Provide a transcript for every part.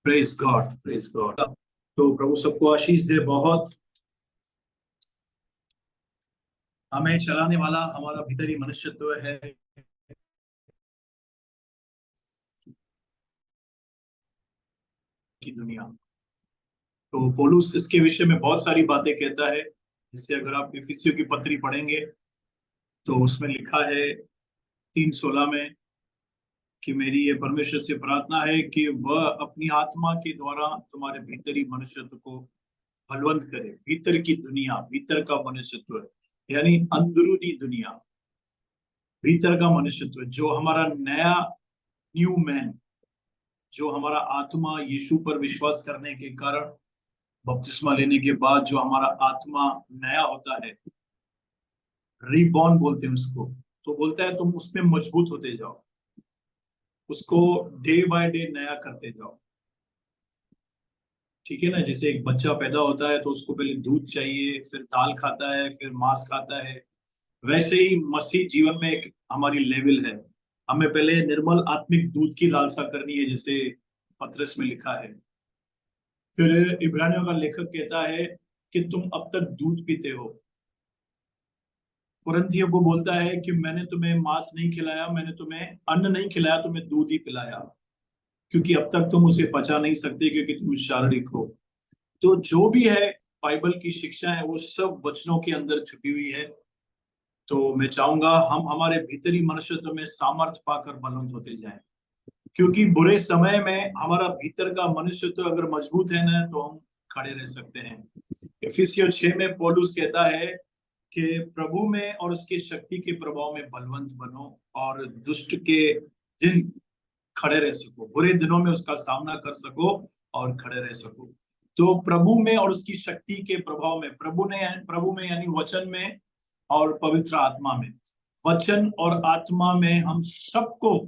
Praise God, praise God. तो प्रभु सबको आशीष दे। बहुत हमें चलाने वाला हमारा भीतरी मनुष्यत्व है की दुनिया। तो पौलुस इसके विषय में बहुत सारी बातें कहता है। जैसे अगर आप इफिसियों की पत्री पढ़ेंगे तो उसमें लिखा है 3:16 में कि मेरी ये परमेश्वर से प्रार्थना है कि वह अपनी आत्मा के द्वारा तुम्हारे भीतरी मनुष्यत्व को बलवंत करे। भीतर की दुनिया, भीतर का मनुष्यत्व यानी अंदरूनी दुनिया, भीतर का मनुष्यत्व जो हमारा नया न्यू मैन, जो हमारा आत्मा यीशु पर विश्वास करने के कारण बपतिस्मा लेने के बाद जो हमारा आत्मा नया होता है, रीबॉर्न बोलते हैं उसको। तो बोलता है तुम उसमें मजबूत होते जाओ, उसको डे बाय डे नया करते जाओ। ठीक है ना। जैसे एक बच्चा पैदा होता है तो उसको पहले दूध चाहिए, फिर दाल खाता है, फिर मांस खाता है। वैसे ही मसीह जीवन में एक हमारी लेवल है। हमें पहले निर्मल आत्मिक दूध की लालसा करनी है, जैसे पत्रस में लिखा है। फिर इब्रानियों का लेखक कहता है कि तुम अब तक दूध पीते हो। कुरिन्थियों को बोलता है कि मैंने तुम्हें मांस नहीं खिलाया, मैंने तुम्हें अन्न नहीं खिलाया, तुम्हें दूध ही पिलाया, क्योंकि अब तक तुम उसे पचा नहीं सकते, क्योंकि तुम शारीरिक हो। तो जो भी है बाइबल की शिक्षा है वो सब वचनों के अंदर छुपी हुई है। तो मैं चाहूंगा हम हमारे भीतरी मनुष्यत्व में सामर्थ्य पाकर बलवंत होते जाएं, क्योंकि बुरे समय में हमारा भीतर का मनुष्यत्व अगर मजबूत है ना तो हम खड़े रह सकते हैं। इफिसियों 6 में पौलुस कहता है कि प्रभु में और उसके शक्ति के प्रभाव में बलवंत बनो और दुष्ट के दिन खड़े रह सको, बुरे दिनों में उसका सामना कर सको और खड़े रह सको। तो प्रभु में और उसकी शक्ति के प्रभाव में, प्रभु में यानी वचन में और पवित्र आत्मा में। वचन और आत्मा में हम सबको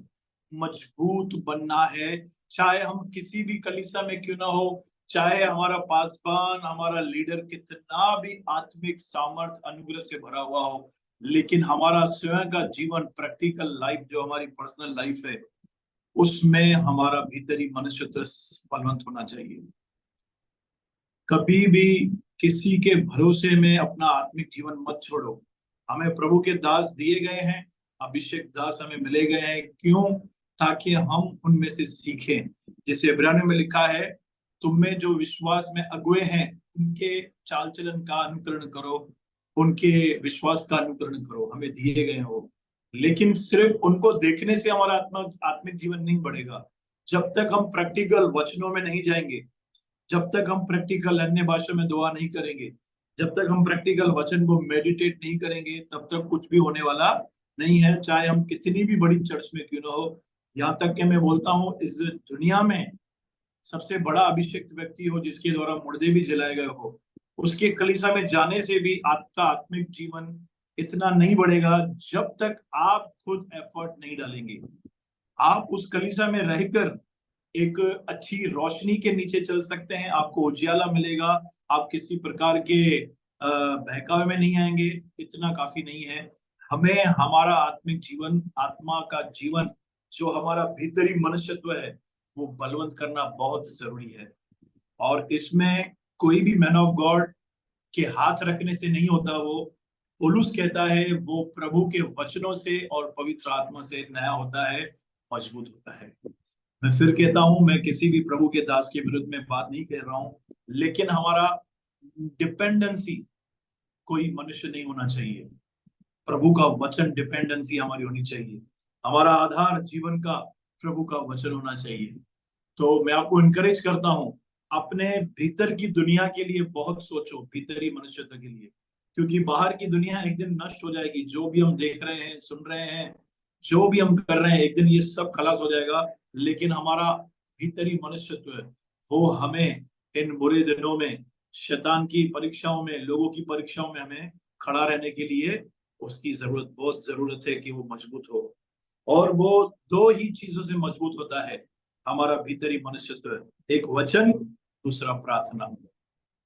मजबूत बनना है। चाहे हम किसी भी कलीसिया में क्यों ना हो, चाहे हमारा पासवान, हमारा लीडर कितना भी आत्मिक सामर्थ अनुग्रह से भरा हुआ हो, लेकिन हमारा स्वयं का जीवन, प्रैक्टिकल लाइफ जो हमारी पर्सनल लाइफ है, उसमें हमारा भीतरी मनुष्यत्व बलवंत होना चाहिए। कभी भी किसी के भरोसे में अपना आत्मिक जीवन मत छोड़ो। हमें प्रभु के दास दिए गए हैं, अभिषेक दास हमें मिले गए हैं। क्यों? ताकि हम उनमें से सीखें। जैसे इब्रानियों में लिखा है, तुम में जो विश्वास में अगुए हैं उनके चाल चलन का अनुकरण करो, उनके विश्वास का अनुकरण करो। हमें दिए गए हैं वो। लेकिन सिर्फ उनको देखने से हमारा आत्मिक जीवन नहीं बढ़ेगा। जब तक हम प्रैक्टिकल वचनों में नहीं जाएंगे, जब तक हम प्रैक्टिकल अन्य भाषा में दुआ नहीं करेंगे, जब तक हम प्रैक्टिकल वचन को मेडिटेट नहीं करेंगे, तब तक कुछ भी होने वाला नहीं है। चाहे हम कितनी भी बड़ी चर्च में क्यों ना हो। यहाँ तक कि मैं बोलता हूँ इस दुनिया में सबसे बड़ा अभिषेक्त व्यक्ति हो जिसके द्वारा मुर्दे भी जलाए गए हो, उसके कलीसिया में जाने से भी आपका आत्मिक जीवन इतना नहीं बढ़ेगा जब तक आप खुद एफर्ट नहीं डालेंगे। आप उस कलीसिया में रहकर एक अच्छी रोशनी के नीचे चल सकते हैं, आपको उजियाला मिलेगा, आप किसी प्रकार के बहकावे में नहीं आएंगे। इतना काफी नहीं है। हमें हमारा आत्मिक जीवन, आत्मा का जीवन, जो हमारा भीतरी मनुष्यत्व है, वो बलवंत करना बहुत जरूरी है। और इसमें कोई भी मैन ऑफ गॉड के हाथ रखने से नहीं होता। वो पौलुस कहता है वो प्रभु के वचनों से और पवित्र आत्मा से नया होता है, मजबूत होता है। मैं फिर कहता हूं, मैं किसी भी प्रभु के दास के विरुद्ध में बात नहीं कर रहा हूं, लेकिन हमारा डिपेंडेंसी कोई मनुष्य नहीं होना चाहिए। प्रभु का वचन डिपेंडेंसी हमारी होनी चाहिए। हमारा आधार जीवन का प्रभु का वचन होना चाहिए। तो मैं आपको इनकरेज करता हूं, अपने भीतर की दुनिया के लिए बहुत सोचो, भीतरी मनुष्यत्व के लिए। क्योंकि बाहर की दुनिया एक दिन नष्ट हो जाएगी। जो भी हम देख रहे हैं, सुन रहे हैं, जो भी हम कर रहे हैं, एक दिन ये सब खलास हो जाएगा। लेकिन हमारा भीतरी मनुष्यत्व है, वो हमें इन बुरे दिनों में, शैतान की परीक्षाओं में, लोगों की परीक्षाओं में हमें खड़ा रहने के लिए उसकी जरूरत, बहुत जरूरत है कि वो मजबूत हो। और वो दो ही चीजों से मजबूत होता है हमारा भीतरी मनुष्यत्व, एक वचन, दूसरा प्रार्थना।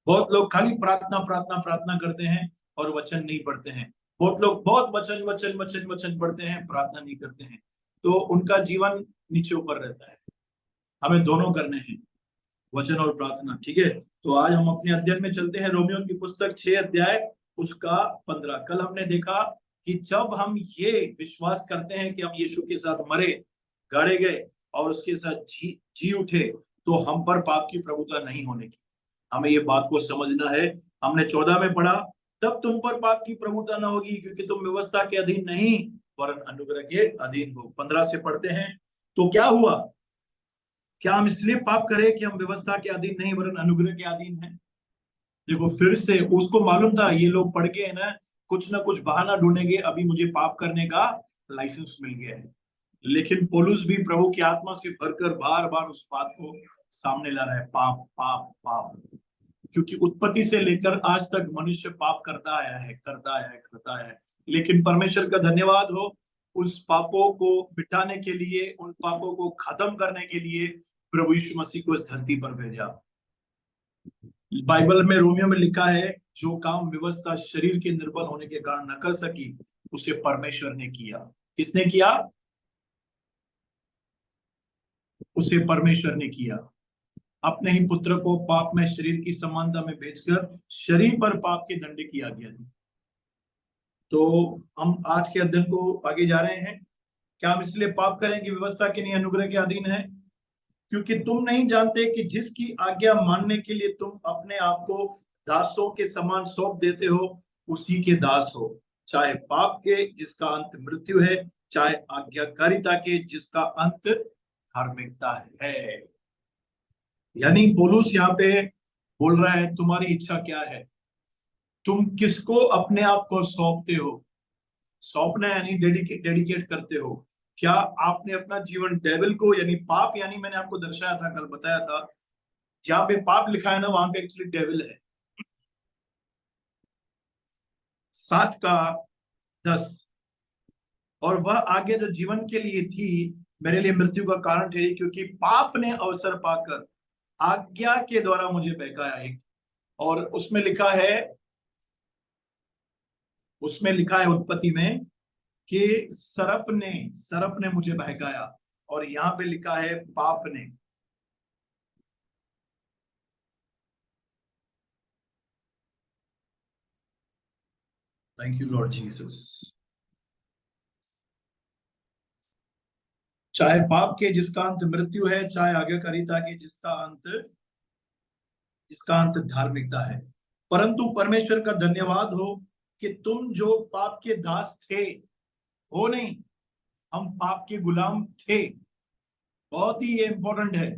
बहुत लोग खाली प्रार्थना प्रार्थना प्रार्थना करते हैं और वचन नहीं पढ़ते हैं। बहुत लोग बहुत वचन वचन वचन वचन पढ़ते हैं, प्रार्थना नहीं करते हैं। तो उनका जीवन नीचे ऊपर रहता है। हमें दोनों करने हैं। वचन और प्रार्थना। ठीक है, तो आज हम अपने अध्ययन में चलते हैं। रोमियो की पुस्तक 6 अध्याय उसका 15। कल हमने देखा कि जब हम ये विश्वास करते हैं कि हम यीशु के साथ मरे, गाड़े गए और उसके साथ जी उठे, तो हम पर पाप की प्रभुता नहीं होने की। हमें ये बात को समझना है। हमने 14 में पढ़ा, तब तुम पर पाप की प्रभुता न होगी, क्योंकि तुम व्यवस्था के अधीन नहीं वरन अनुग्रह के अधीन हो। 15 से पढ़ते हैं। तो क्या हुआ? क्या हम इसलिए पाप करें कि हम व्यवस्था के अधीन नहीं वरन अनुग्रह के अधीन हैं? देखो, फिर से उसको मालूम था ये लोग पढ़ के है ना कुछ बहाना ढूंढेंगे, अभी मुझे पाप करने का लाइसेंस मिल गया है। लेकिन पौलुस भी प्रभु की आत्मा से भरकर बार बार उस बात को सामने ला रहा है, पाप पाप पाप। क्योंकि उत्पत्ति से लेकर आज तक मनुष्य पाप करता आया है, करता आया है, करता आया है। लेकिन परमेश्वर का धन्यवाद हो, उस पापों को मिटाने के लिए, उन पापों को खत्म करने के लिए प्रभु यीशु मसीह को इस धरती पर भेजा। बाइबल में रोमियो में लिखा है, जो काम व्यवस्था शरीर के निर्बल होने के कारण न कर सकी, उसे परमेश्वर ने किया। किसने किया? उसे परमेश्वर ने किया। अपने ही पुत्र को पाप में शरीर की समानता में भेजकर शरीर पर पाप के दंड की आज्ञा दी। तो हम आज के अध्ययन को आगे जा रहे हैं। क्या हम इसलिए पाप करें कि व्यवस्था के नहीं अनुग्रह के अधीन है? क्योंकि तुम नहीं जानते कि जिसकी आज्ञा मानने के लिए तुम अपने आप को दासों के समान सौंप देते हो, उसी के दास हो, चाहे पाप के जिसका अंत मृत्यु है, चाहे आज्ञाकारिता के जिसका अंत धार्मिकता है। यानी पौलुस यहाँ पे बोल रहा है, तुम्हारी इच्छा क्या है? तुम किसको अपने आप को सौंपते हो? सौंपना यानी डेडिकेट करते हो। क्या आपने अपना जीवन डेविल को, यानी पाप, यानी मैंने आपको दर्शाया था, कल बताया था, जहां पे पाप लिखा है ना, वहां पे एक्चुअली डेविल है। 7 का 10। और वह आगे जो जीवन के लिए थी, मेरे लिए मृत्यु का कारण ठहरी, क्योंकि पाप ने अवसर पाकर आज्ञा के द्वारा मुझे बहकाया है। और उसमें लिखा है उत्पत्ति में कि सरप ने मुझे बहकाया। और यहां पे लिखा है पाप ने। Thank you Lord Jesus. चाहे पाप के जिसका अंत मृत्यु है, चाहे आज्ञाकारिता के जिसका अंत धार्मिकता है। परंतु परमेश्वर का धन्यवाद हो कि तुम जो पाप के दास थे, हो नहीं, हम पाप के गुलाम थे। बहुत ही ये इंपॉर्टेंट है।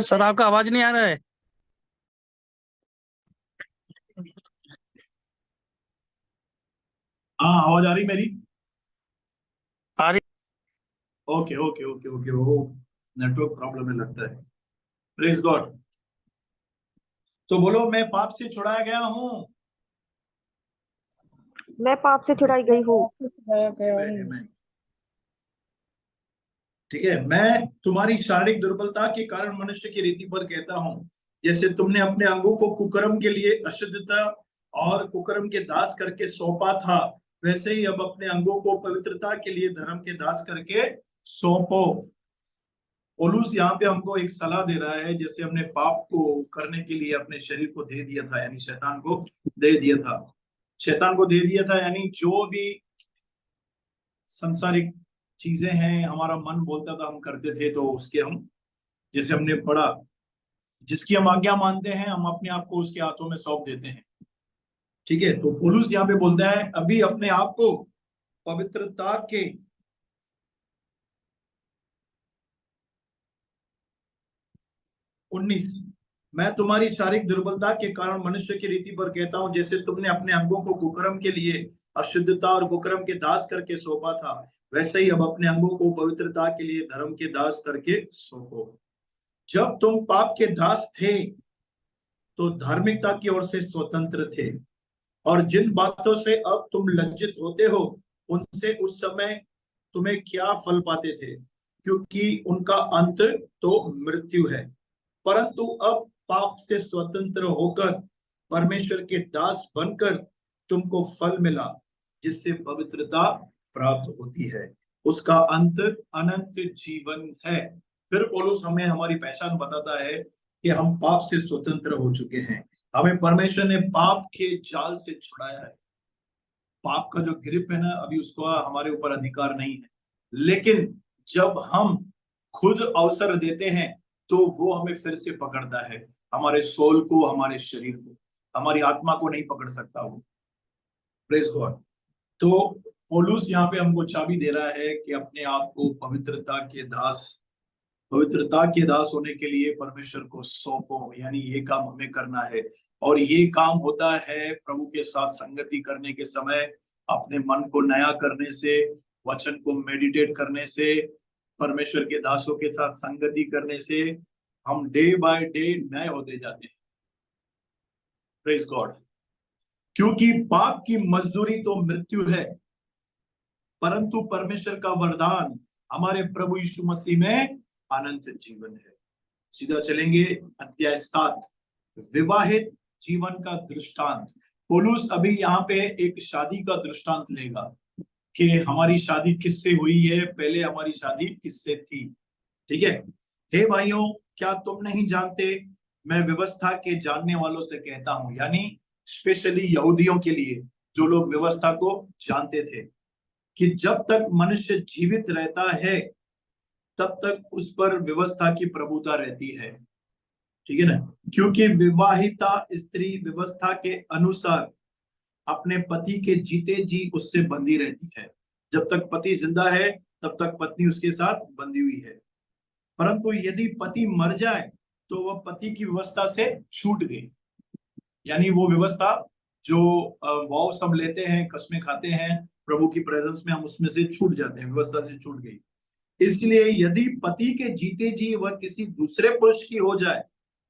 सर आपका आवाज नहीं आ रहा है। हाँ, आवाज आ रही मेरी? आ रही। ओके ओके ओके ओके, वो नेटवर्क प्रॉब्लम है लगता है। Praise God. तो बोलो, मैं पाप से छुड़ाया गया हूँ। मैं पाप से छुड़ाई गई हूँ। ठीक है, मैं तुम्हारी शारीरिक दुर्बलता के कारण मनुष्य की रीति पर कहता हूँ, जैसे तुमने अपने अंगों को कुकर्म के लिए अशुद्धता और कुकर्म के दास करके सौंपा था, वैसे ही अब अपने अंगों को पवित्रता के लिए धर्म के दास करके सौंपो। पौलुस यहाँ पे हमको एक सलाह दे रहा है, जैसे हमने पाप को करने के लिए अपने शरीर को दे दिया था, यानी शैतान को दे दिया था। शैतान को दे दिया था यानी जो भी संसारिक चीजें हैं, हमारा मन बोलता था हम करते थे, तो उसके हम, जैसे हमने पढ़ा, जिसकी हम आज्ञा मानते हैं हम अपने आप को उसके हाथों में सौंप देते हैं। ठीक है, तो पौलुस यहाँ पे बोलता है अभी अपने आप को पवित्रता के 19, मैं तुम्हारी शारीरिक दुर्बलता के कारण मनुष्य की रीति पर कहता हूं, जैसे तुमने अपने अंगों को कुकर्म के लिए अशुद्धता और कुकर्म के दास करके सौंपा था, वैसे ही अब अपने अंगों को पवित्रता के लिए धर्म के दास करके सौंपो। जब तुम पाप के दास थे तो धार्मिकता की ओर से स्वतंत्र थे, और जिन बातों से अब तुम लज्जित होते हो उनसे उस समय तुम्हें क्या फल पाते थे, क्योंकि उनका अंत तो मृत्यु है। परंतु अब पाप से स्वतंत्र होकर परमेश्वर के दास बनकर तुमको फल मिला, जिससे पवित्रता प्राप्त होती है, उसका अंत अनंत जीवन है। फिर पौलुस हमें हमारी पहचान बताता है कि हम पाप से स्वतंत्र हो चुके हैं, हमें परमेश्वर ने पाप के जाल से छुड़ाया है। पाप का जो ग्रिप है ना, अभी उसका हमारे ऊपर अधिकार नहीं है, लेकिन जब हम खुद अवसर देते हैं तो वो हमें फिर से पकड़ता है, हमारे सोल को, हमारे शरीर को, हमारी आत्मा को नहीं पकड़ सकता वो। Praise God. तो पौलुस यहाँ पे हमको चाबी दे रहा है कि अपने आप को पवित्रता के दास होने के लिए परमेश्वर को सौंपो, यानी ये काम हमें करना है। और ये काम होता है प्रभु के साथ संगति करने के समय, अपने मन को नया करने से, वचन को मेडिटेट करने से, परमेश्वर के दासों के साथ संगति करने से हम डे बाय डे नए होते जाते हैं। Praise God. क्योंकि पाप की मजदूरी तो मृत्यु है, परंतु परमेश्वर का वरदान हमारे प्रभु यीशु मसीह में अनंत जीवन है। सीधा चलेंगे अध्याय 7, विवाहित जीवन का दृष्टांत। पौलुस अभी यहाँ पे एक शादी का दृष्टांत लेगा कि हमारी शादी किससे हुई है, पहले हमारी शादी किससे थी। ठीक है, हे भाइयों, क्या तुम नहीं जानते, मैं व्यवस्था के जानने वालों से कहता हूं, यानी स्पेशली यहूदियों के लिए जो लोग व्यवस्था को जानते थे, कि जब तक मनुष्य जीवित रहता है तब तक उस पर व्यवस्था की प्रभुता रहती है। ठीक है ना, क्योंकि विवाहिता स्त्री व्यवस्था के अनुसार अपने पति के जीते जी उससे बंधी रहती है। जब तक पति जिंदा है तब तक पत्नी उसके साथ बंधी हुई है, परंतु यदि पति मर जाए तो वह पति की व्यवस्था से छूट गई, यानी वो व्यवस्था जो वाव सब लेते हैं, कस्में खाते हैं प्रभु की प्रेजेंस में, हम उसमें से छूट जाते हैं, व्यवस्था से छूट गई। इसलिए यदि पति के जीते जी वह किसी दूसरे पुरुष की हो जाए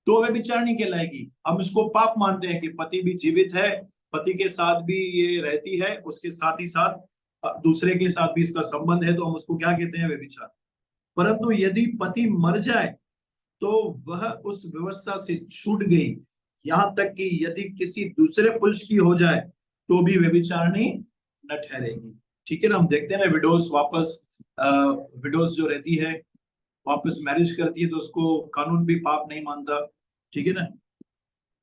तो वह विचार नहीं कहलाएगी। हम इसको पाप मानते हैं कि पति भी जीवित है, पति के साथ भी ये रहती है, उसके साथ ही साथ दूसरे के साथ भी इसका संबंध है, तो हम उसको क्या कहते हैं, व्यभिचार। परंतु यदि पति मर जाए तो वह उस व्यवस्था से छूट गई, यहां तक कि यदि किसी दूसरे पुरुष की हो जाए तो भी व्यभिचारिणी न ठहरेगी। ठीक है ना, हम देखते हैं ना विडोस जो रहती है वापस मैरिज करती है तो उसको कानून भी पाप नहीं मानता। ठीक है ना,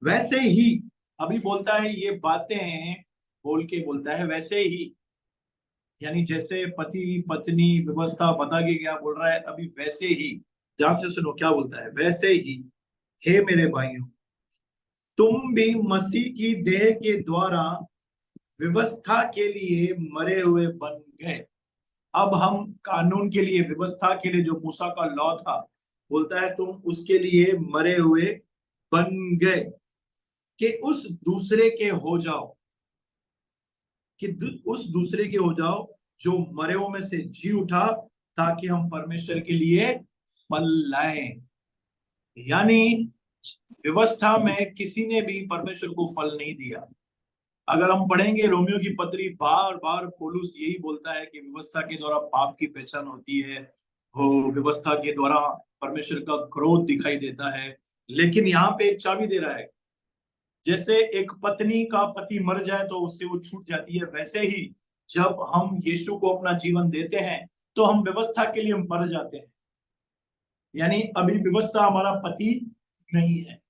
वैसे ही अभी बोलता है, ये बातें बोल के बोलता है वैसे ही, यानी जैसे पति पत्नी व्यवस्था बता के क्या बोल रहा है, अभी वैसे ही, ध्यान से सुनो क्या बोलता है, वैसे ही हे मेरे भाइयों, तुम भी मसीह की देह के द्वारा व्यवस्था के लिए मरे हुए बन गए। अब हम कानून के लिए, व्यवस्था के लिए, जो मूसा का लॉ था, बोलता है तुम उसके लिए मरे हुए बन गए कि उस दूसरे के हो जाओ, कि उस दूसरे के हो जाओ जो मरे हुए में से जी उठा, ताकि हम परमेश्वर के लिए फल लाएं। यानी व्यवस्था में किसी ने भी परमेश्वर को फल नहीं दिया। अगर हम पढ़ेंगे रोमियो की पत्री, बार बार पौलुस यही बोलता है कि व्यवस्था के द्वारा पाप की पहचान होती है, वो व्यवस्था के द्वारा परमेश्वर का क्रोध दिखाई देता है। लेकिन यहाँ पे एक चाबी दे रहा है, जैसे एक पत्नी का पति मर जाए तो उससे वो छूट जाती है, वैसे ही जब हम यीशु को अपना जीवन देते हैं तो हम व्यवस्था के लिए मर जाते हैं। यानी अभी व्यवस्था हमारा पति नहीं है,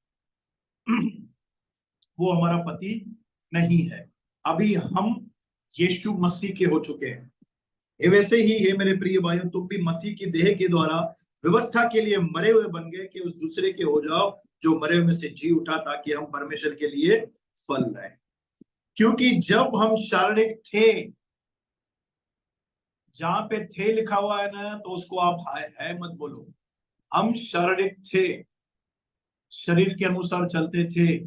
वो हमारा पति नहीं है, अभी हम यीशु मसीह के हो चुके हैं। ये वैसे ही है मेरे प्रिय भाइयों, तुम भी मसीह की देह के द्वारा व्यवस्था के लिए मरे हुए बन गए कि उस दूसरे के हो जाओ जो मरे हुए में से जी उठा, ताकि हम परमेश्वर के लिए फल लाए। क्योंकि जब हम शारीरिक थे, जहां पे थे लिखा हुआ है ना, तो उसको आप है मत बोलो। हम शारीरिक थे, शरीर के अनुसार चलते थे,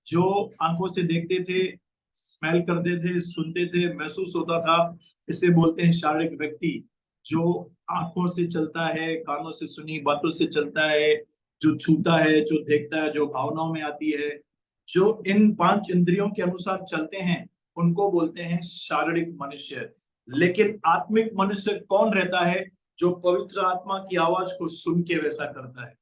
जो आंखों से देखते थे, स्मेल करते थे, सुनते थे, महसूस होता था, इसे बोलते हैं शारीरिक व्यक्ति। जो आंखों से चलता है, कानों से सुनी बातों से चलता है, जो छूता है, जो देखता है, जो भावनाओं में आती है, जो इन 5 इंद्रियों के अनुसार चलते हैं, उनको बोलते हैं शारीरिक मनुष्य। लेकिन आत्मिक मनुष्य कौन रहता है? जो पवित्र आत्मा की आवाज को सुन के वैसा करता है।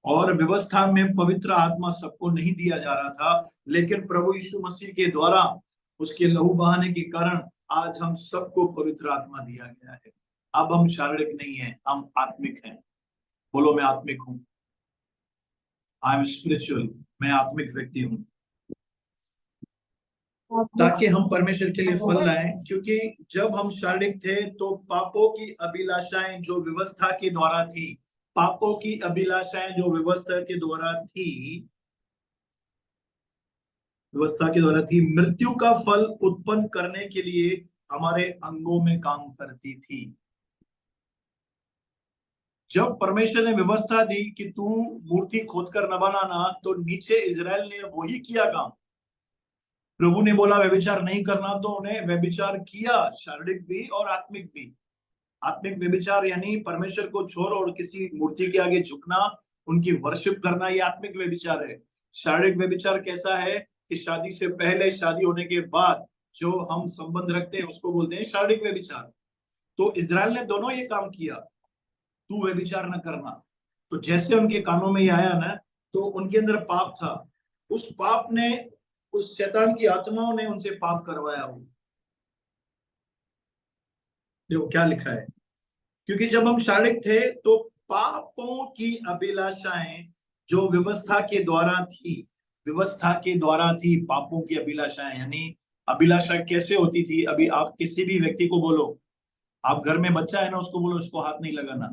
और व्यवस्था में पवित्र आत्मा सबको नहीं दिया जा रहा था, लेकिन प्रभु यीशु मसीह के द्वारा उसके लहू बहाने के कारण आज हम सबको पवित्र आत्मा दिया गया है। अब हम शारीरिक नहीं हैं, हम आत्मिक हैं। बोलो, मैं आत्मिक हूं। आई एम स्पिरिचुअल, मैं आत्मिक व्यक्ति हूं, ताकि हम परमेश्वर के लिए फल लाएं। क्योंकि जब हम शारीरिक थे तो पापों की अभिलाषाएं जो व्यवस्था के द्वारा थी, पापों की अभिलाषाएं जो व्यवस्था के द्वारा थी, मृत्यु का फल उत्पन्न करने के लिए हमारे अंगों में काम करती थी। जब परमेश्वर ने व्यवस्था दी कि तू मूर्ति खोदकर न बनाना, तो नीचे इजराइल ने वही किया काम। प्रभु ने बोला व्यभिचार नहीं करना, तो उन्हें व्यभिचार किया, शारीरिक भी और आत्मिक भी। आत्मिक व्यभिचार यानी परमेश्वर को छोड़ और किसी मूर्ति के आगे झुकना, उनकी वर्शिप करना, ये आत्मिक व्यभिचार है। शारीरिक व्यभिचार कैसा है कि शादी से पहले, शादी होने के बाद जो हम संबंध रखते हैं उसको बोलते हैं शारीरिक व्यभिचार। तो इजराइल ने दोनों ये काम किया, तू व्यभिचार न करना। तो जैसे उनके कानों में ये आया ना, तो उनके अंदर पाप था। उस पाप ने, उस शैतान की आत्माओं ने उनसे पाप करवाया हो। देखो क्या लिखा है, क्योंकि जब हम शारीरिक थे तो पापों की अभिलाषाएं जो व्यवस्था के द्वारा थी, पापों की अभिलाषाएं। यानी अभिलाषा कैसे होती थी? अभी आप किसी भी व्यक्ति को बोलो, आप घर में बच्चा है ना, उसको बोलो उसको हाथ नहीं लगाना,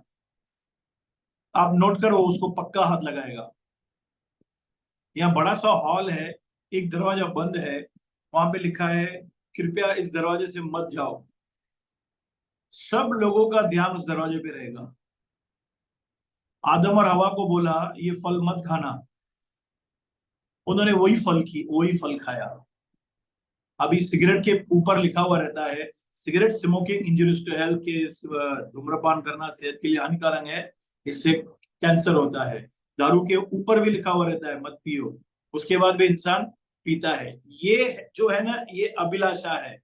आप नोट करो उसको पक्का हाथ लगाएगा। यहाँ बड़ा सा हॉल है, एक दरवाजा बंद है, वहां पे लिखा है कृपया इस दरवाजे से मत जाओ। सब लोगों का ध्यान उस दरवाजे पे रहेगा। आदम और हवा को बोला ये फल मत खाना, उन्होंने वही फल खाया। अभी सिगरेट के ऊपर लिखा हुआ रहता है cigarette smoking injurious to health, के धूम्रपान करना सेहत के लिए हानिकारक है, इससे कैंसर होता है। दारू के ऊपर भी लिखा हुआ रहता है मत पियो, उसके बाद भी इंसान पीता है। ये जो है ना, ये अभिलाषा है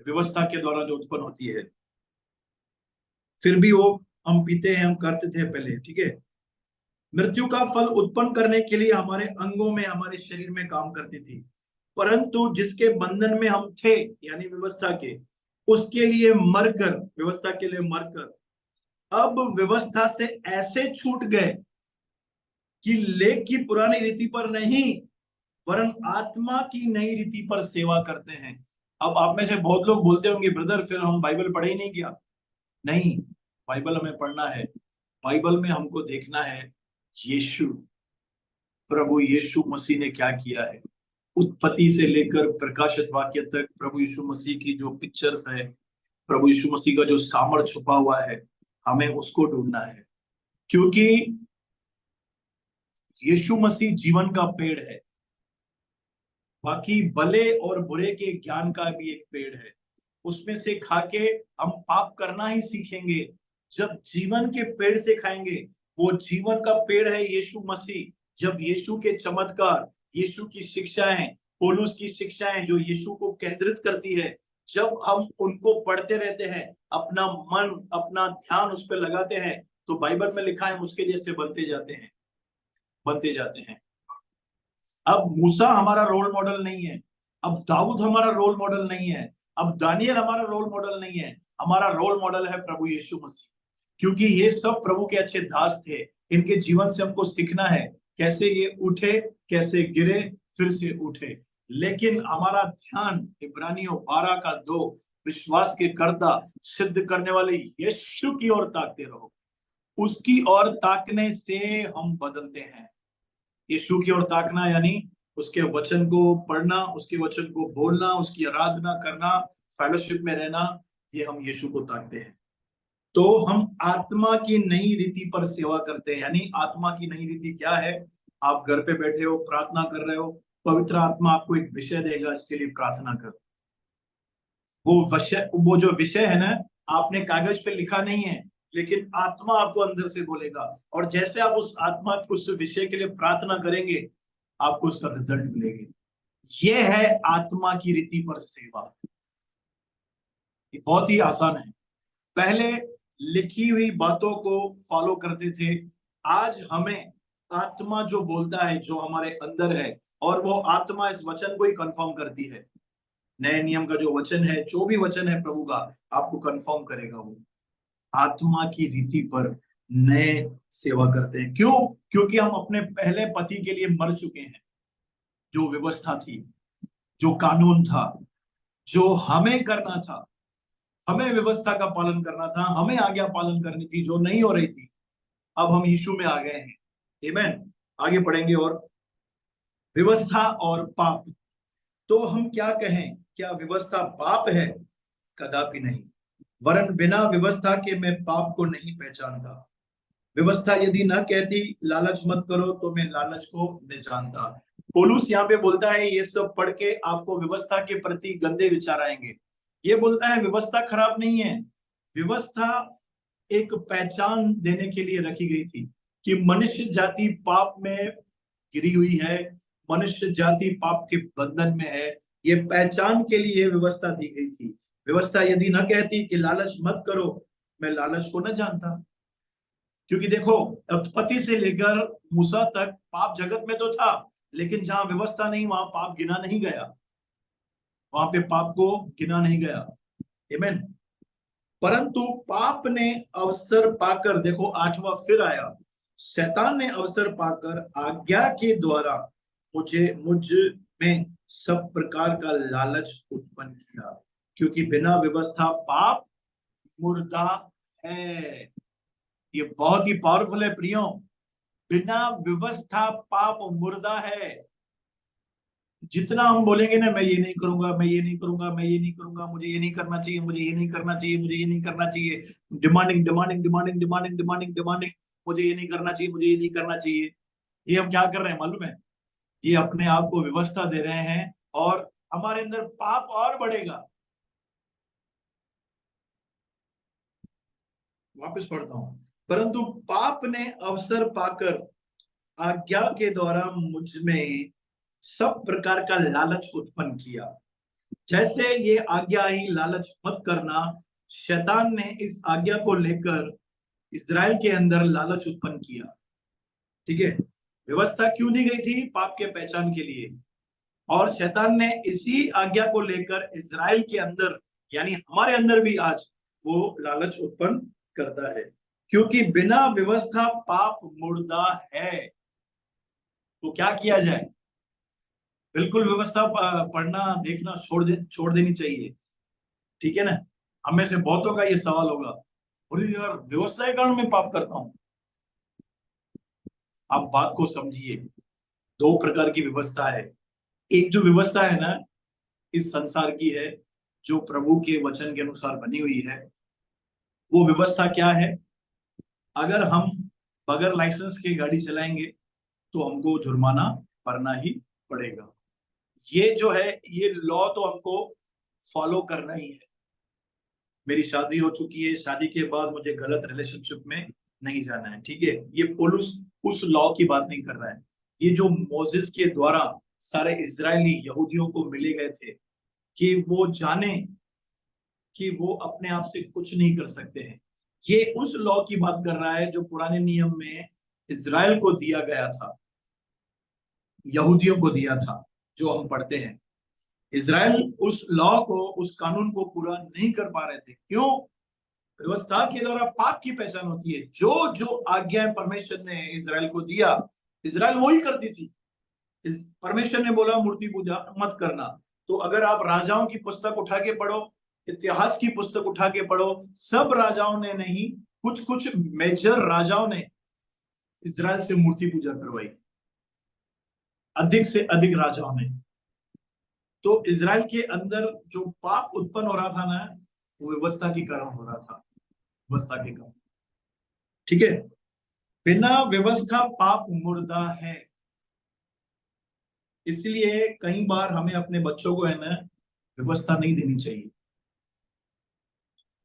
व्यवस्था के द्वारा जो उत्पन्न होती है। फिर भी वो हम पीते हैं, हम करते थे पहले, ठीक है। मृत्यु का फल उत्पन्न करने के लिए हमारे अंगों में, हमारे शरीर में काम करती थी। परंतु जिसके बंधन में हम थे, यानी व्यवस्था के, उसके लिए मरकर, व्यवस्था के लिए मरकर, अब व्यवस्था से ऐसे छूट गए कि लेख की पुरानी रीति पर नहीं, वरन आत्मा की नई रीति पर सेवा करते हैं। अब आप में से बहुत लोग बोलते होंगे ब्रदर फिर हम बाइबल पढ़े ही नहीं क्या? नहीं, बाइबल हमें पढ़ना है। बाइबल में हमको देखना है यीशु, प्रभु यीशु मसीह ने क्या किया है। उत्पत्ति से लेकर प्रकाशित वाक्य तक प्रभु यीशु मसीह की जो पिक्चर्स है, प्रभु यीशु मसीह का जो सामर्थ छुपा हुआ है, हमें उसको ढूंढना है। क्योंकि यीशु मसीह जीवन का पेड़ है, बाकी भले और बुरे के ज्ञान का भी एक पेड़ है। उसमें से खा के हम पाप करना ही सीखेंगे। जब जीवन के पेड़ से खाएंगे वो जीवन का पेड़ है यीशु मसीह। जब यीशु के चमत्कार, यीशु की शिक्षाएं, पौलुस की शिक्षाएं जो यीशु को केंद्रित करती है, जब हम उनको पढ़ते रहते हैं, अपना मन, अपना ध्यान उस पर लगाते हैं, तो बाइबल में लिखा है उसके जैसे बनते जाते हैं, बनते जाते हैं। अब मूसा हमारा रोल मॉडल नहीं है, अब दाऊद हमारा रोल मॉडल नहीं है, अब दानियल हमारा रोल मॉडल नहीं है। हमारा रोल मॉडल है प्रभु यीशु मसीह, क्योंकि ये सब प्रभु के अच्छे दास थे। इनके जीवन से हमको सीखना है कैसे ये उठे, कैसे गिरे, फिर से उठे। लेकिन हमारा ध्यान इब्रानियों 12:2, विश्वास के कर्ता, सिद्ध करने वाले यीशु की ओर ताकते रहो। उसकी ओर ताकने से हम बदलते हैं। यीशु की ओर ताकना यानी उसके वचन को पढ़ना, उसके वचन को बोलना, उसकी आराधना करना, फेलोशिप में रहना, ये हम यीशु को ताकते हैं। तो हम आत्मा की नई रीति पर सेवा करते हैं। यानी आत्मा की नई रीति क्या है? आप घर पे बैठे हो, प्रार्थना कर रहे हो, पवित्र आत्मा आपको एक विषय देगा, इसके लिए प्रार्थना करो। वो जो विषय है ना, आपने कागज पे लिखा नहीं है, लेकिन आत्मा आपको अंदर से बोलेगा। और जैसे आप उस विषय के लिए प्रार्थना करेंगे, आपको उसका रिजल्ट मिलेगा। यह है आत्मा की रीति पर सेवा। ये बहुत ही आसान है। पहले लिखी हुई बातों को फॉलो करते थे, आज हमें आत्मा जो बोलता है, जो हमारे अंदर है, और वो आत्मा इस वचन को ही कंफर्म करती है। नए नियम का जो वचन है, जो भी वचन है प्रभु का, आपको कंफर्म करेगा। वो आत्मा की रीति पर नए सेवा करते हैं। क्यों? क्योंकि हम अपने पहले पति के लिए मर चुके हैं। जो व्यवस्था थी, जो कानून था, जो हमें करना था, हमें व्यवस्था का पालन करना था, हमें आज्ञा पालन करनी थी, जो नहीं हो रही थी, अब हम यीशु में आ गए हैं। आमीन। आगे पढ़ेंगे। और व्यवस्था और पाप, तो हम क्या कहें? क्या व्यवस्था पाप है? कदापि नहीं, वरन बिना व्यवस्था के मैं पाप को नहीं पहचानता। व्यवस्था यदि न कहती लालच मत करो, तो मैं लालच को नहीं जानता। पौलुस यहाँ पे बोलता है, ये सब पढ़ के आपको व्यवस्था के प्रति गंदे विचार आएंगे। ये बोलता है व्यवस्था खराब नहीं है। व्यवस्था एक पहचान देने के लिए रखी गई थी कि मनुष्य जाति पाप में गिरी हुई है, मनुष्य जाति पाप के बंधन में है। ये पहचान के लिए व्यवस्था दी गई थी। व्यवस्था यदि न कहती कि लालच मत करो, मैं लालच को न जानता। क्योंकि देखो, उत्पत्ति से लेकर मूसा तक पाप जगत में तो था, लेकिन जहां व्यवस्था नहीं, वहां पाप गिना नहीं गया, वहां पे पाप को गिना नहीं गया। आमीन। परंतु पाप ने अवसर पाकर, देखो 8वां फिर आया, शैतान ने अवसर पाकर आज्ञा के द्वारा मुझ में सब प्रकार का लालच उत्पन्न किया, क्योंकि बिना व्यवस्था पाप मुर्दा है। ये बहुत ही पावरफुल है प्रियो। बिना व्यवस्था पाप मुर्दा है। जितना हम बोलेंगे ना, मैं ये नहीं करूंगा, मैं ये नहीं करूंगा, मैं ये नहीं करूंगा, मुझे ये नहीं करना चाहिए, मुझे ये नहीं करना चाहिए, मुझे ये नहीं करना चाहिए, demanding demanding demanding demanding demanding demanding, मुझे ये नहीं करना चाहिए, मुझे ये नहीं करना चाहिए। ये हम क्या कर रहे हैं मालूम है? ये अपने आप को व्यवस्था दे रहे हैं, और हमारे अंदर पाप और बढ़ेगा। वापस पढ़ता हूं। परंतु पाप ने अवसर पाकर आज्ञा के द्वारा मुझ में सब प्रकार का लालच उत्पन्न किया। जैसे ये आज्ञा ही लालच मत करना, शैतान ने इस आज्ञा को लेकर इजराइल के अंदर लालच उत्पन्न किया। ठीक है, व्यवस्था क्यों दी गई थी? पाप के पहचान के लिए। और शैतान ने इसी आज्ञा को लेकर इजराइल के अंदर, यानी हमारे अंदर भी आज वो लालच उत्पन्न करता है, क्योंकि बिना व्यवस्था पाप मुर्दा है। तो क्या किया जाए? बिल्कुल व्यवस्था पढ़ना देखना छोड़ देनी चाहिए। ठीक है ना? हमें से बहुतों का ये सवाल होगा, अरे यार व्यवस्था के कारण मैं पाप करता हूं। आप बात को समझिए, दो प्रकार की व्यवस्था है। एक जो व्यवस्था है ना, इस संसार की है, जो प्रभु के वचन के अनुसार बनी हुई है। वो व्यवस्था क्या है? अगर हम बगैर लाइसेंस के गाड़ी चलाएंगे, तो हमको जुर्माना भरना ही पड़ेगा। ये जो है, ये लॉ तो हमको फॉलो करना ही है। मेरी शादी हो चुकी है, शादी के बाद मुझे गलत रिलेशनशिप में नहीं जाना है, ठीक है। ये पौलुस उस लॉ की बात नहीं कर रहा है। ये जो मोसेस के द्वारा सारे इजरायली यहूदियों को मिले गए थे कि वो जाने कि वो अपने आप से कुछ नहीं कर सकते हैं, ये उस लॉ की बात कर रहा है जो पुराने नियम में इजराइल को दिया गया था, यहूदियों को दिया था, जो हम पढ़ते हैं। इजराइल उस लॉ को, उस कानून को पूरा नहीं कर पा रहे थे। क्यों? व्यवस्था के द्वारा पाप की पहचान होती है। जो जो आज्ञा परमेश्वर ने इजराइल को दिया, इजराइल वही करती थी। इस परमेश्वर ने बोला मूर्ति पूजा मत करना, तो अगर आप राजाओं की पुस्तक उठा के पढ़ो, इतिहास की पुस्तक उठा के पढ़ो, सब राजाओं ने नहीं, कुछ कुछ मेजर राजाओं ने इजराइल से मूर्ति पूजा करवाई, अधिक से अधिक राजाओं ने। तो इजराइल के अंदर जो पाप उत्पन्न हो रहा था ना, वो व्यवस्था के कारण हो रहा था, व्यवस्था के कारण, ठीक है। बिना व्यवस्था पाप मुर्दा है। इसलिए कई बार हमें अपने बच्चों को है ना व्यवस्था नहीं देनी चाहिए,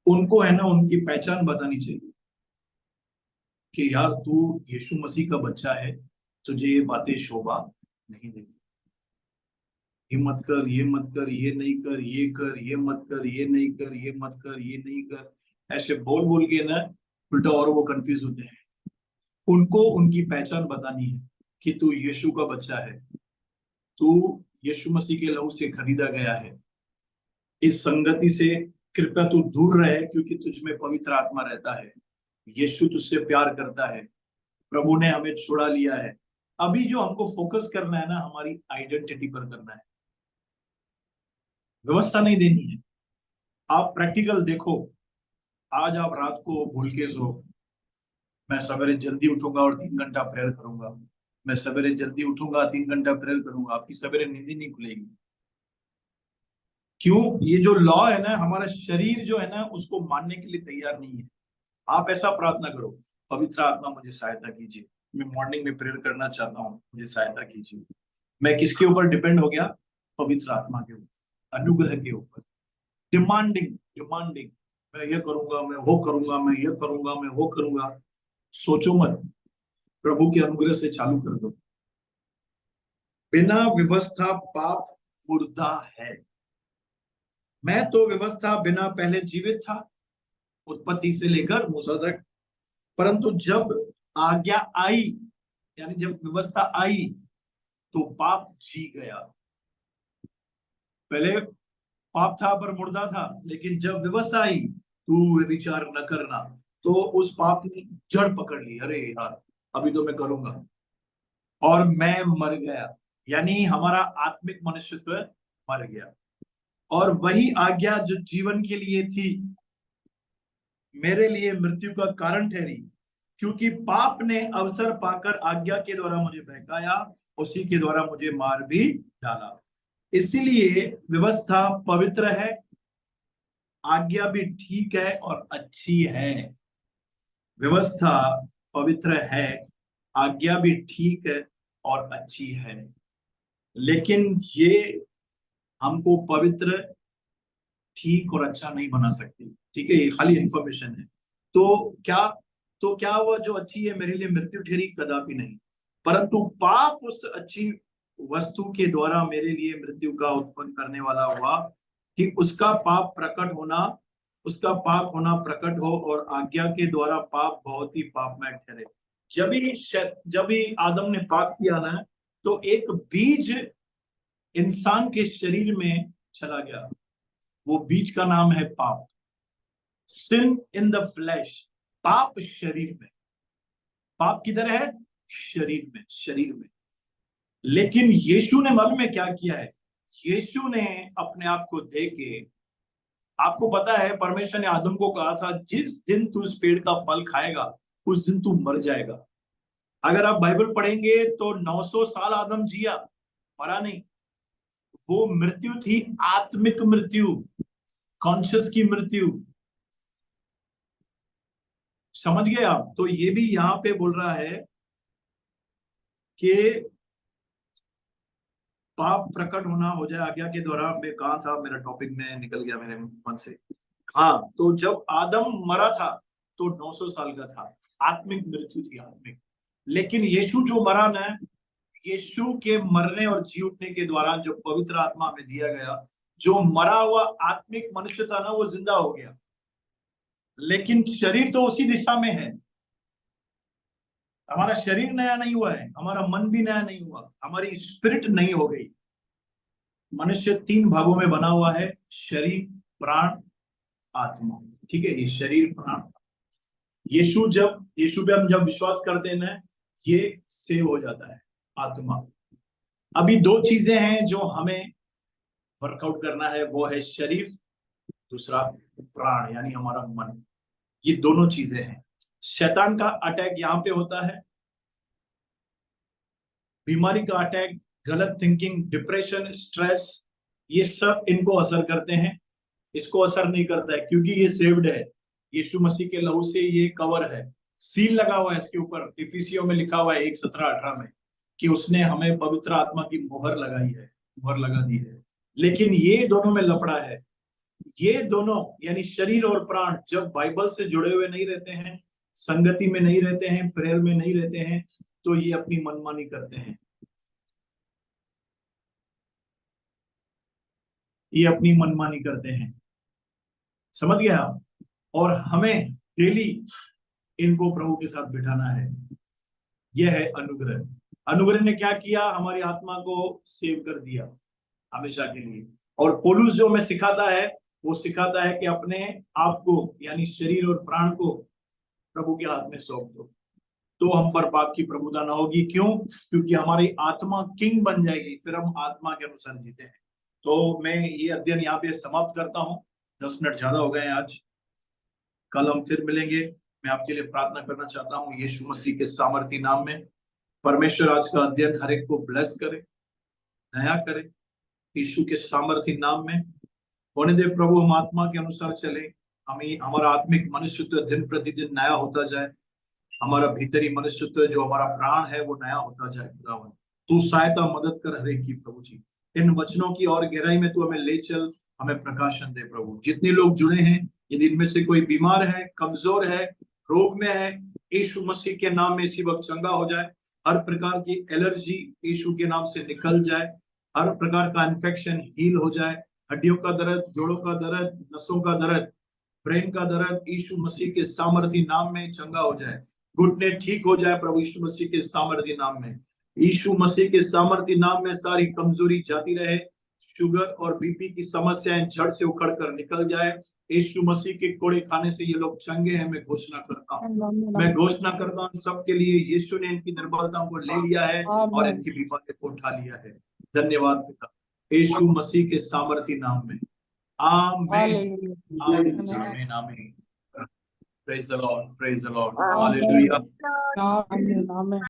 उनको है ना उनकी पहचान बतानी चाहिए कि यार तू यीशु मसीह का बच्चा है, तुझे ये बातें शोभा नहीं देती, ये मत कर, ये मत कर, ये नहीं कर, ये कर, ये मत कर, ये नहीं कर, ये मत कर, ये नहीं कर, ऐसे बोल बोल के ना उल्टा और वो कंफ्यूज होते हैं। उनको उनकी पहचान बतानी है कि तू यीशु का बच्चा है, तू यीशु मसीह के लहू से खरीदा गया है। इस संगति से कृपया तू दूर रहे, क्योंकि तुझ में पवित्र आत्मा रहता है, यीशु तुझसे प्यार करता है, प्रभु ने हमें छुड़ा लिया है। अभी जो हमको फोकस करना है ना, हमारी आइडेंटिटी पर करना है, व्यवस्था नहीं देनी है। आप प्रैक्टिकल देखो, आज आप रात को भूल के सो, मैं सवेरे जल्दी उठूंगा और 3 घंटा प्रेयर करूंगा, मैं सवेरे जल्दी उठूंगा 3 घंटा प्रेयर करूंगा, आपकी सवेरे नींद ही नहीं खुलेगी। क्यों? ये जो लॉ है ना, हमारा शरीर जो है ना उसको मानने के लिए तैयार नहीं है। आप ऐसा प्रार्थना करो, पवित्र आत्मा मुझे सहायता कीजिए, मैं मॉर्निंग में प्रेयर करना चाहता हूँ, मुझे सहायता कीजिए। मैं किसके ऊपर डिपेंड हो गया? पवित्र आत्मा के ऊपर, अनुग्रह के ऊपर। डिमांडिंग डिमांडिंग, मैं ये करूंगा, मैं वो करूंगा, मैं ये करूंगा, मैं वो करूंगा। सोचो मत, प्रभु के अनुग्रह से चालू कर दो। बिना व्यवस्था पाप मुर्दा है। मैं तो व्यवस्था बिना पहले जीवित था, उत्पत्ति से लेकर मूसा तक, परंतु जब आज्ञा आई, यानी जब व्यवस्था आई, तो पाप जी गया। पहले पाप था पर मुर्दा था, लेकिन जब व्यवस्था आई, तू विचार न करना, तो उस पाप ने जड़ पकड़ ली। अरे यार, अभी तो मैं करूंगा, और मैं मर गया, यानी हमारा आत्मिक मनुष्यत्व मर गया। और वही आज्ञा जो जीवन के लिए थी, मेरे लिए मृत्यु का कारण ठहरी, क्योंकि पाप ने अवसर पाकर आज्ञा के द्वारा मुझे बहकाया, उसी के द्वारा मुझे मार भी डाला। इसीलिए व्यवस्था पवित्र है, आज्ञा भी ठीक है और अच्छी है। व्यवस्था पवित्र है, आज्ञा भी ठीक है और अच्छी है, लेकिन ये हमको पवित्र, ठीक और अच्छा नहीं बना सकती, ठीक है। ये खाली इंफॉर्मेशन है। तो क्या वो जो अच्छी है मेरे लिए मृत्यु ठहरी? कदापि नहीं। परंतु पाप उस अच्छी वस्तु के द्वारा मेरे लिए मृत्यु का उत्पन्न करने वाला हुआ, कि उसका पाप प्रकट हो और आज्ञा के द्वारा पाप बहुत ही पापमय ठहरे। जब भी आदम ने पाप किया ना, तो एक बीज इंसान के शरीर में चला गया, वो बीज का नाम है पाप। सिन इन द फ्लैश, पाप शरीर में। पाप किधर है? शरीर में। लेकिन यीशु ने मालूम है क्या किया है? यीशु ने अपने आप को दे के, आपको पता है परमेश्वर ने आदम को कहा था, जिस दिन तू इस पेड़ का फल खाएगा उस दिन तू मर जाएगा। अगर आप बाइबल पढ़ेंगे तो 900 साल आदम जिया, मरा नहीं। वो मृत्यु थी आत्मिक मृत्यु, कॉन्शियस की मृत्यु। समझ गए आप? तो ये भी यहां पे बोल रहा है कि पाप प्रकट होना हो जाए आज्ञा के द्वारा। मैं कहा था, मेरा टॉपिक में निकल गया मेरे मन से। हाँ, तो जब आदम मरा था तो 900 साल का था, आत्मिक मृत्यु थी, आत्मिक। लेकिन यीशु जो मरा ना, यीशु के मरने और जी उठने के द्वारा जो पवित्र आत्मा में दिया गया, जो मरा हुआ आत्मिक मनुष्य था ना, वो जिंदा हो गया। लेकिन शरीर तो उसी दिशा में है। हमारा शरीर नया नहीं हुआ है, हमारा मन भी नया नहीं हुआ, हमारी स्पिरिट नहीं हो गई। मनुष्य 3 भागों में बना हुआ है, शरीर, प्राण, आत्मा। ठीक है, ये शरीर, प्राण। यीशु पे हम जब विश्वास करते हैं ना, ये सेव हो जाता है, आत्मा। अभी 2 चीजें हैं जो हमें वर्कआउट करना है, वो है शरीर, दूसरा प्राण यानी हमारा मन। ये दोनों चीजें हैं। शैतान का अटैक यहाँ पे होता है, बीमारी का अटैक, गलत थिंकिंग, डिप्रेशन, स्ट्रेस, ये सब इनको असर करते हैं। इसको असर नहीं करता है क्योंकि ये सेव्ड है, यीशु मसीह के लहू से ये कवर है, सील लगा हुआ है इसके ऊपर। इफिसियों में लिखा हुआ है 1:17-18 में कि उसने हमें पवित्र आत्मा की मोहर लगाई है, मोहर लगा दी है। लेकिन ये दोनों में लफड़ा है। ये दोनों यानी शरीर और प्राण जब बाइबल से जुड़े हुए नहीं रहते हैं, संगति में नहीं रहते हैं, प्रेयर में नहीं रहते हैं, तो ये अपनी मनमानी करते हैं, ये अपनी मनमानी करते हैं। समझ गया आप? और हमें डेली इनको प्रभु के साथ बिठाना है। यह है अनुग्रह। अनुग्रह ने क्या किया? हमारी आत्मा को सेव कर दिया हमेशा के लिए। और पौलुस जो हमें सिखाता है, वो सिखाता है कि अपने आप को यानी शरीर और प्राण को प्रभु के हाथ में सौंप दो, तो हम पर पाप की प्रभुता ना होगी। क्यों? क्योंकि हमारी आत्मा किंग बन जाएगी, फिर हम आत्मा के अनुसार जीते हैं। तो मैं ये अध्ययन यहाँ पे समाप्त करता हूँ, 10 मिनट ज्यादा हो गए हैं आज। कल हम फिर मिलेंगे। मैं आपके लिए प्रार्थना करना चाहता हूँ यीशु मसीह के सामर्थी नाम में। परमेश्वर आज का अध्ययन हर एक को ब्लेस करे, नया करे, यीशु के सामर्थी नाम में होने दे। प्रभु हम आत्मा के अनुसार चले, हमें हमारा आत्मिक मनुष्यत्व दिन प्रतिदिन नया होता जाए, हमारा भीतरी मनुष्यत्व जो हमारा प्राण है वो नया होता जाए। खुदावन तू सहायता मदद कर हर एक की प्रभु जी। इन वचनों की और गहराई में तू हमें ले चल, हमें प्रकाशन दे प्रभु। जितने लोग जुड़े हैं, यदि इनमें से कोई बीमार है, कमजोर है, रोग में है, यीशु मसीह के नाम में इसी वक्त चंगा हो जाए। हर प्रकार की एलर्जी यीशु के नाम से निकल जाए, हर प्रकार का इन्फेक्शन हील हो जाए। हड्डियों का दर्द, जोड़ों का दर्द, नसों का दर्द, ब्रेन का दर्द यीशु मसीह के सामर्थी नाम में चंगा हो जाए। घुटने ठीक हो जाए प्रभु यीशु मसीह के सामर्थी नाम में। यीशु मसीह के सामर्थी नाम में सारी कमजोरी जाती रहे। शुगर और बीपी की समस्याएं जड़ से उखड़ कर निकल जाए। यीशु मसीह के कोड़े खाने से ये लोग चंगे हैं। मैं घोषणा करता हूँ, मैं घोषणा करता हूँ सबके लिए। यीशु ने इनकी निर्बलताओं को ले लिया है और इनकी बीमारी को उठा लिया है। धन्यवाद पिता, यीशु मसीह के सामर्थी नाम में। आमीन, आमीन, आमीन, आमीन। Praise the Lord, praise the Lord. Hallelujah. Amen.